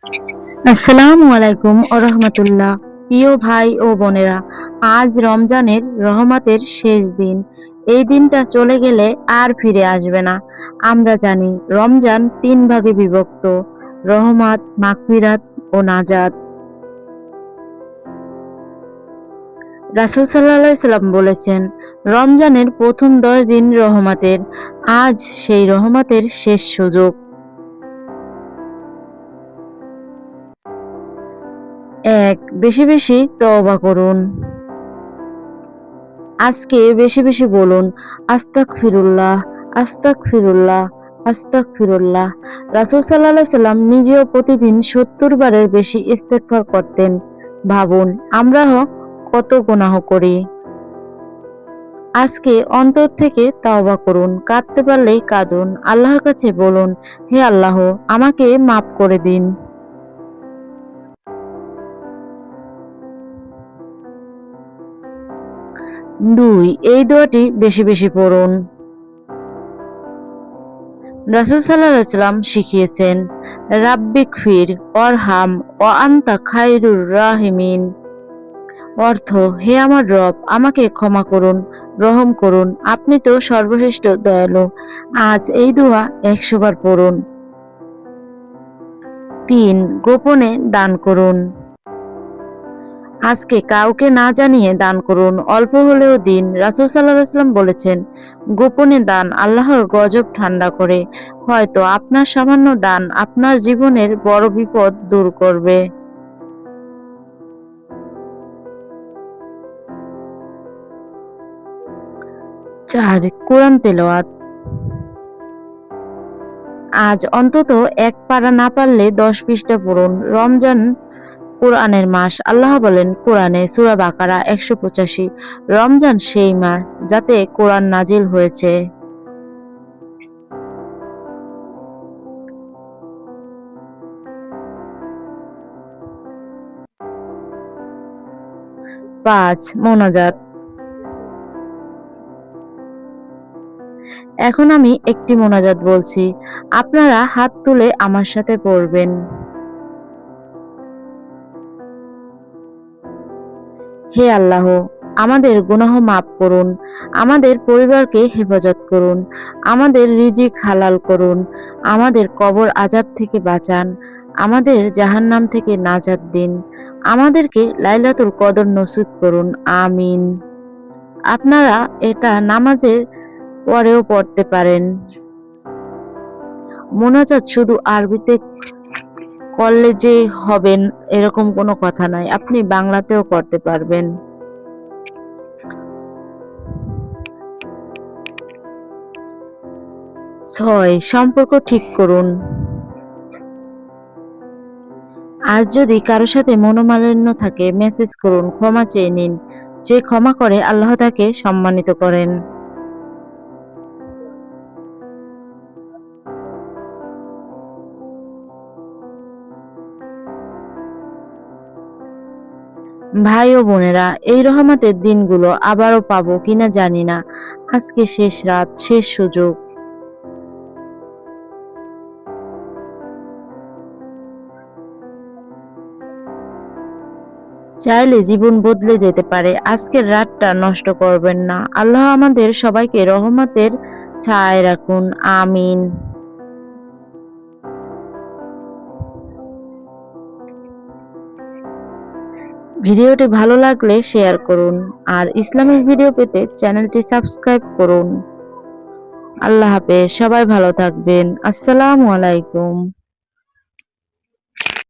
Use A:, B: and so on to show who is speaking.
A: আসসালামু আলাইকুম রাহমাতুল্লাহ। প্রিয় ভাই ও বোনেরা, আজ রমজানের রহমতের শেষ দিন। এই দিনটা চলে গেলে আর ফিরে আসবে না। আমরা জানি রমজান ৩ ভাগে বিভক্ত: রহমত, মাগফিরাত ও নাজাত। রাসূল সাল্লাল্লাহু আলাইহি সাল্লাম বলেছেন, রমজানের প্রথম ১০ দিন রহমতের। আজ সেই রহমতের শেষ সুযোগ। ১. বেশি বেশি তওবা করুন। আজকে বেশি বেশি বলুন, আস্তাগফিরুল্লাহ, আস্তাগফিরুল্লাহ, আস্তাগফিরুল্লাহ। রাসূল সাল্লাল্লাহু আলাইহি সাল্লাম নিজেও প্রতিদিন ৭০ বারের বেশি ইস্তেগফার করতেন। ভাবুন আমরাও কত গুনাহ করি। আজকে অন্তর থেকে তাওবা করুন, কাঁদতে পারলেই কাঁদুন, আল্লাহর কাছে বলুন, হে আল্লাহ, আমাকে মাফ করে দিন। ২. এই দোয়াটি বেশি বেশি পড়ুন। রাসূল সাল্লাল্লাহু আলাইহি ওয়াসাল্লাম শিখিয়েছেন, রাব্বিগফির ওয়ারহাম ওয়া আনতা খায়রুর রাহিমিন। অর্থ, হে আমার রব, আমাকে ক্ষমা করুন, রহম করুন, আপনি তো সর্বশ্রেষ্ঠ দয়ালু। আজ এই দোয়া ১০০ বার পড়ুন। ৩. গোপনে দান করুন। আজকে কাউকে না জানিয়ে দান করুন, অল্প হলেও দিন। রাসূল সাল্লাল্লাহু আলাইহি ওয়াসাল্লাম বলেছেন, গোপনে দান আল্লাহর গজব ঠান্ডা করে। হয়তো আপনার সামান্য দান আপনার জীবনের বড় বিপদ দূর করবে। ৪. কোরআন তেলাওয়াত। আজ অন্তত এক পারা না পারলে ১০ পৃষ্ঠা পড়ুন। রমজান কোরআনের মাস। আল্লাহ বলেন কোরআনে সূরা বাকারা ১৮৫, রমজান সেই মাস যাতে কোরআন নাজিল হয়েছে। ৫. মোনাজাত। এখন আমি একটি মোনাজাত বলছি, আপনারা হাত তুলে আমার সাথে পড়বেন। হে আল্লাহ, আমাদের গুনাহ মাফ করুন, আমাদের পরিবারকে হেফাজত করুন, আমাদের রিজিক হালাল করুন, আমাদের কবর আযাব থেকে বাঁচান, আমাদের জাহান্নাম থেকে নাজাত দিন, আমাদেরকে লাইলাতুল কদর নসিব করুন। আমিন। আপনারা এটা নামাজের পরেও পড়তে পারেন। মোনাজাত শুধু আরবিতে করলে যে হবেন এরকম কোনো কথা নাই, আপনি বাংলাতেও করতে পারবেন। ৬. সম্পর্ক ঠিক করুন। আজ যদি কারো সাথে মনোমালিন্য থাকে, মেসেজ করুন, ক্ষমা চেয়ে নিন। যে ক্ষমা করে আল্লাহ তাকে সম্মানিত করেন। ভাই ও বোনেরা, এই রহমতের দিনগুলো আবারও পাবো কিনা জানি না। আজকে শেষ রাত, শেষ সুযোগ। চাইলে জীবন বদলে যেতে পারে। আজকের রাতটা নষ্ট করবেন না। আল্লাহ আমাদের সবাইকে রহমতের ছায়ায় রাখুন। আমিন। ভিডিওটি ভালো লাগলে শেয়ার করুন আর ইসলামিক ভিডিও পেতে চ্যানেলটি সাবস্ক্রাইব করুন। আল্লাহ হাফেজ, সবাই ভালো থাকবেন। আসসালামু আলাইকুম।